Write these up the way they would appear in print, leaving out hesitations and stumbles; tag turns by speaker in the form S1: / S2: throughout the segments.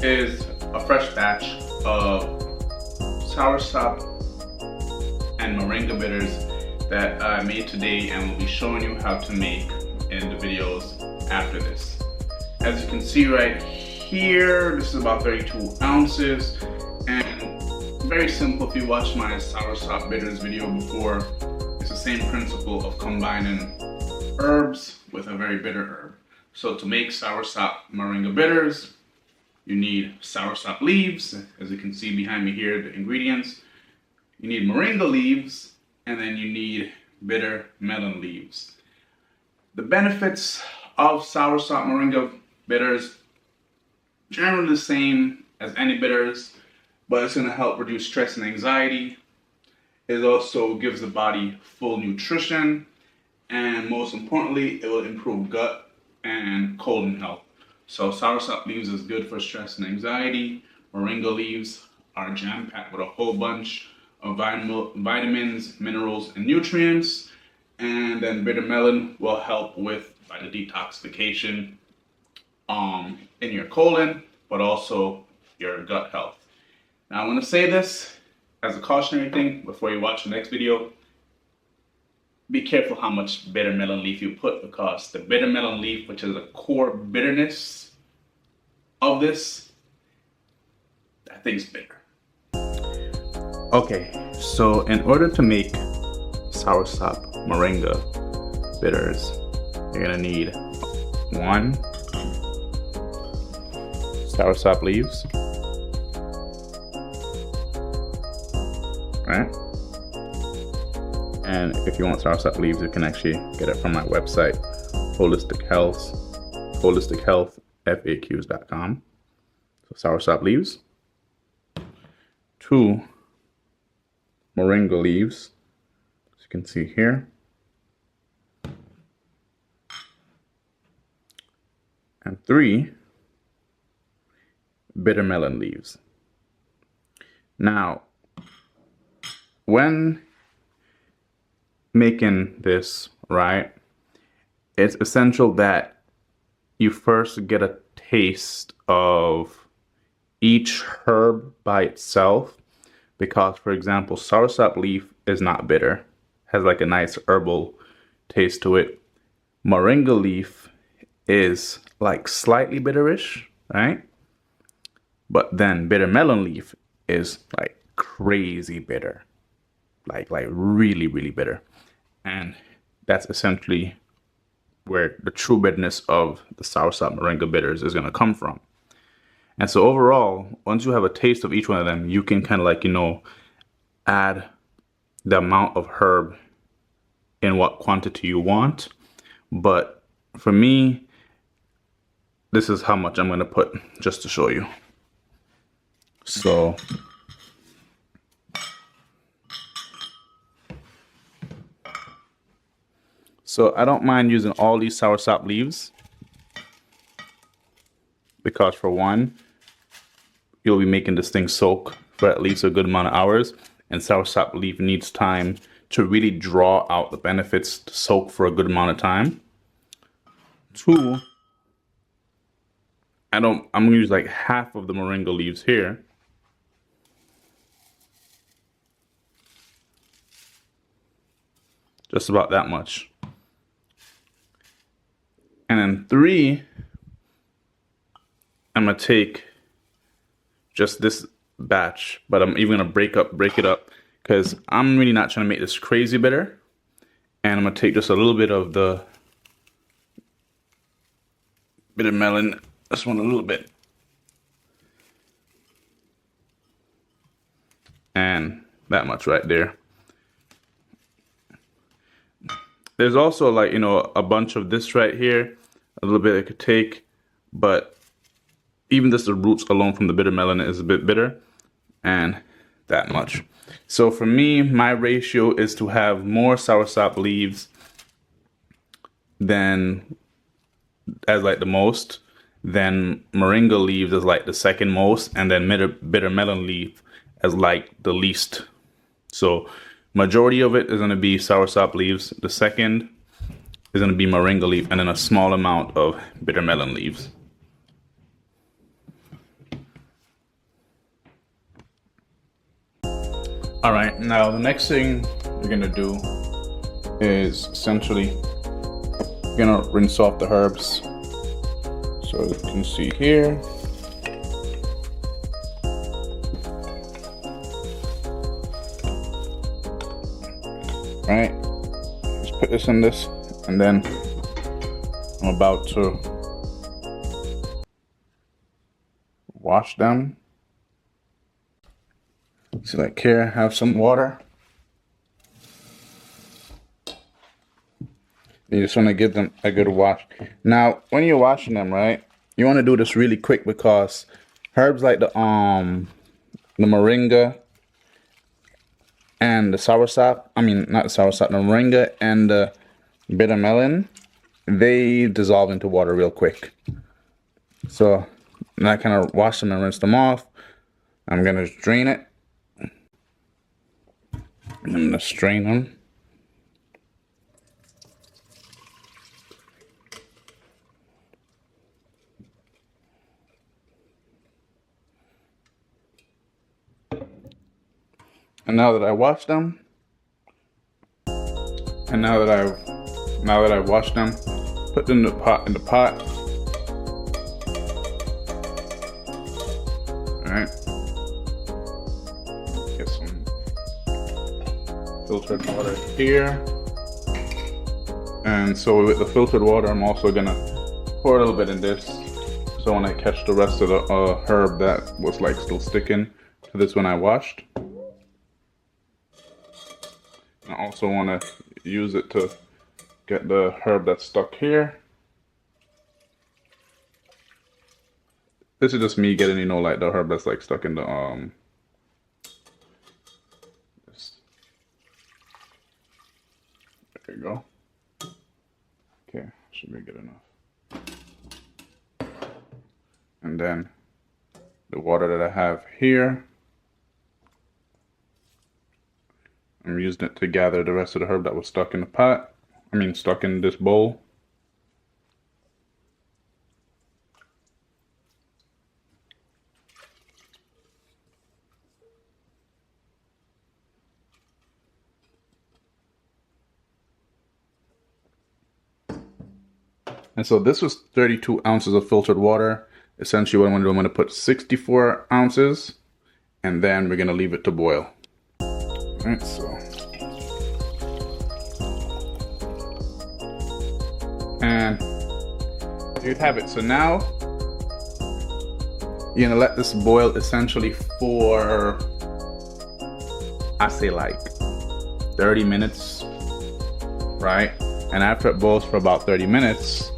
S1: is a fresh batch of Soursop and Moringa bitters that I made today and will be showing you how to make in the videos after this. As you can see right here, this is about 32 ounces and very simple. If you watched my Soursop bitters video before, it's the same principle of combining herbs with a very bitter herb. So to make Soursop Moringa bitters, you need Soursop leaves, as you can see behind me here, the ingredients. You need Moringa leaves, and then you need bitter melon leaves. The benefits of Soursop Moringa bitters, generally the same as any bitters, but it's going to help reduce stress and anxiety. It also gives the body full nutrition, and most importantly, it will improve gut and colon health. So Soursop leaves is good for stress and anxiety. Moringa leaves are jam-packed with a whole bunch of vitamins, minerals, and nutrients. And then bitter melon will help with the detoxification in your colon, but also your gut health. Now I want to say this as a cautionary thing before you watch the next video. Be careful how much bitter melon leaf you put, because the bitter melon leaf, which is a core bitterness of this, that thing's bitter. Okay, so in order to make Soursop Moringa bitters, you're gonna need 1 Soursop leaves, right? And if you want Soursop leaves, you can actually get it from my website, holistichealthfaqs.com. So Soursop leaves, 2 Moringa leaves, as you can see here, and 3 bitter melon leaves. Now, when making this, right, it's essential that you first get a taste of each herb by itself, because, for example, Soursop leaf is not bitter, has like a nice herbal taste to it. Moringa leaf is like slightly bitterish, right? But then bitter melon leaf is like crazy bitter, like really, really bitter. And that's essentially where the true bitterness of the Soursop Moringa bitters is going to come from. And so overall, once you have a taste of each one of them, you can kind of like, add the amount of herb in what quantity you want. But for me, this is how much I'm going to put just to show you. So I don't mind using all these Soursop leaves, because for one, you'll be making this thing soak for at least a good amount of hours, and Soursop leaf needs time to really draw out the benefits to soak for a good amount of time. 2, I'm gonna use like half of the Moringa leaves here. Just about that much. And then 3, I'm gonna take just this batch, but I'm even gonna break it up, because I'm really not trying to make this crazy bitter. And I'm gonna take just a little bit of the bitter melon, this one a little bit. And that much right there. There's also like, a bunch of this right here, a little bit I could take, but even just the roots alone from the bitter melon is a bit bitter, and that much. So for me, my ratio is to have more Soursop leaves than as like the most, then Moringa leaves as like the second most, and then bitter melon leaf as like the least. So majority of it is going to be Soursop leaves. The second is going to be Moringa leaf, and then a small amount of bitter melon leaves. All right, now the next thing we're gonna do is essentially gonna rinse off the herbs. So you can see here. Right, just put this in this, and then I'm about to wash them. So like here, I have some water. You just want to give them a good wash. Now, when you're washing them, right, you want to do this really quick because herbs like the moringa and the soursop, I mean not the soursop, the moringa and the bitter melon, they dissolve into water real quick. So now I kind of wash them and rinse them off. I'm gonna drain it. I'm gonna strain them. And now that I washed them, and now that I've washed them, put them in the pot. All right. Get some filtered water here. And so with the filtered water, I'm also gonna pour a little bit in this. So when I catch the rest of the herb that was like still sticking to this when I washed. I also want to use it to get the herb that's stuck here. This is just me getting, you know, like the herb that's like stuck in the there you go. Okay, should be good enough. And then the water that I have here, I'm using it to gather the rest of the herb that was stuck in the pot. I mean, stuck in this bowl. And so this was 32 ounces of filtered water. Essentially what I'm going to put 64 ounces, and then we're going to leave it to boil. Alright, so. And there you have it. So now you're going to let this boil essentially for, I say like 30 minutes, right? And after it boils for about 30 minutes,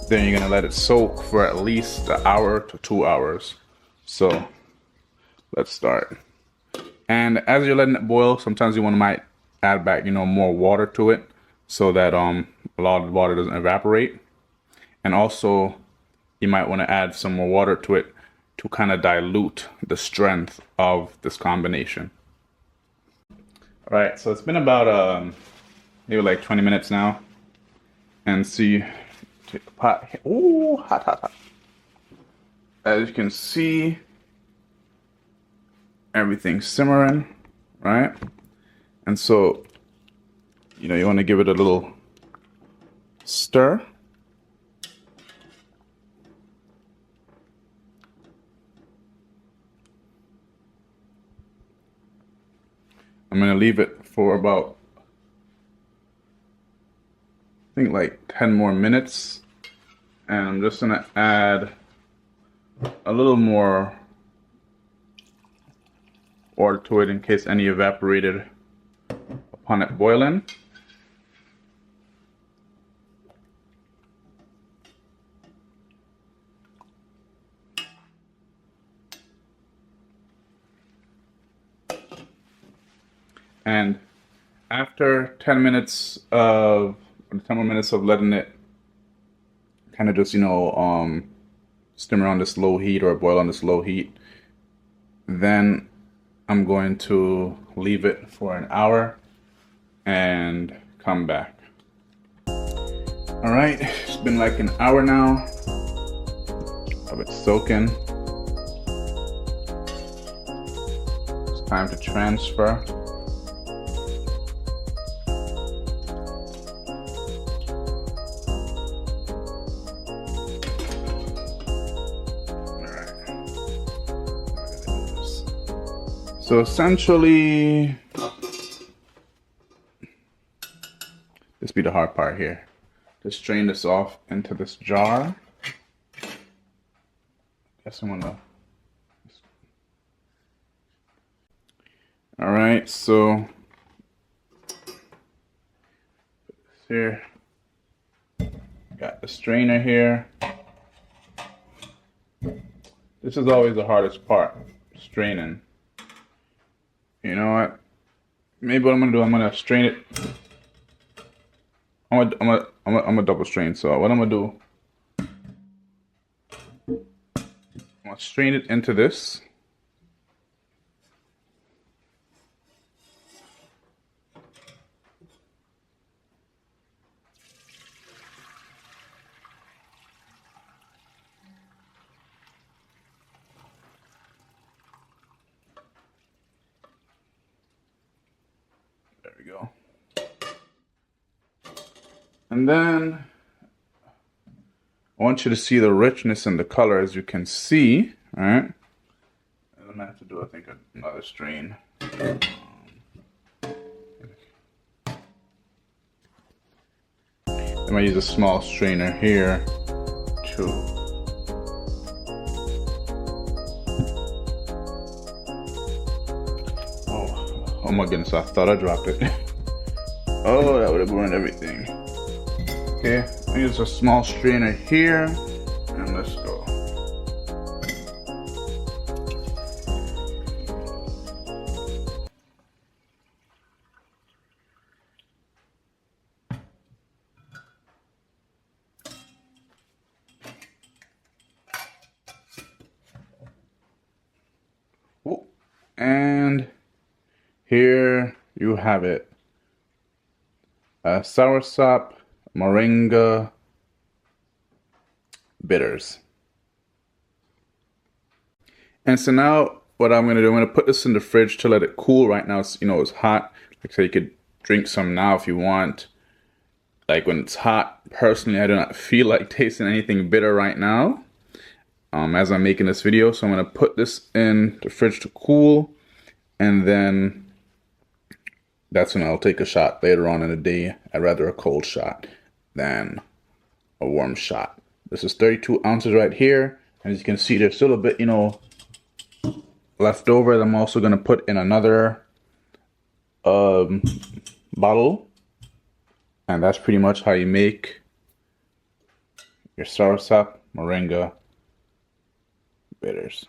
S1: then you're gonna let it soak for at least an hour to 2 hours. So let's start. And as you're letting it boil, sometimes you might add back, you know, more water to it so that a lot of the water doesn't evaporate. And also you might want to add some more water to it to kind of dilute the strength of this combination. All right, so it's been about maybe like 20 minutes now. And see, take the pot. Ooh, hot, hot, hot. As you can see, everything's simmering, right? And so, you know, you want to give it a little stir. I'm going to leave it for about, I think like 10 more minutes, and I'm just gonna add a little more water to it in case any evaporated upon it boiling. And after 10 minutes of 10 more minutes of letting it kind of just, you know, simmer on this low heat or boil on this low heat, then I'm going to leave it for an hour and come back. All right, it's been like an hour now of it soaking. Just Time to transfer. So essentially, this be the hard part here. Just strain this off into this jar. Guess I'm gonna. All right, so here, got the strainer here. This is always the hardest part, straining. You know what? Maybe what I'm gonna do, I'm gonna strain it. I'm gonna double strain. So what I'm gonna do, I'm gonna strain it into this. There we go. And then I want you to see the richness in the color, as you can see. All right. I'm gonna have to do, I think, another strain. I'm gonna use a small strainer here too. Oh my goodness! I thought I dropped it. Oh, that would have ruined everything. Okay, I use a small strainer here, and let's go. Oh, and here you have it. Soursop, Moringa bitters. And so now what I'm gonna do, I'm gonna put this in the fridge to let it cool. Right now it's, it's hot. Like I said, you could drink some now if you want. Like when it's hot, personally, I do not feel like tasting anything bitter right now as I'm making this video. So I'm gonna put this in the fridge to cool, and then that's when I'll take a shot later on in the day. I'd rather a cold shot than a warm shot. This is 32 ounces right here. And as you can see, there's still a bit, left over that I'm also going to put in another bottle. And that's pretty much how you make your Soursop Moringa bitters.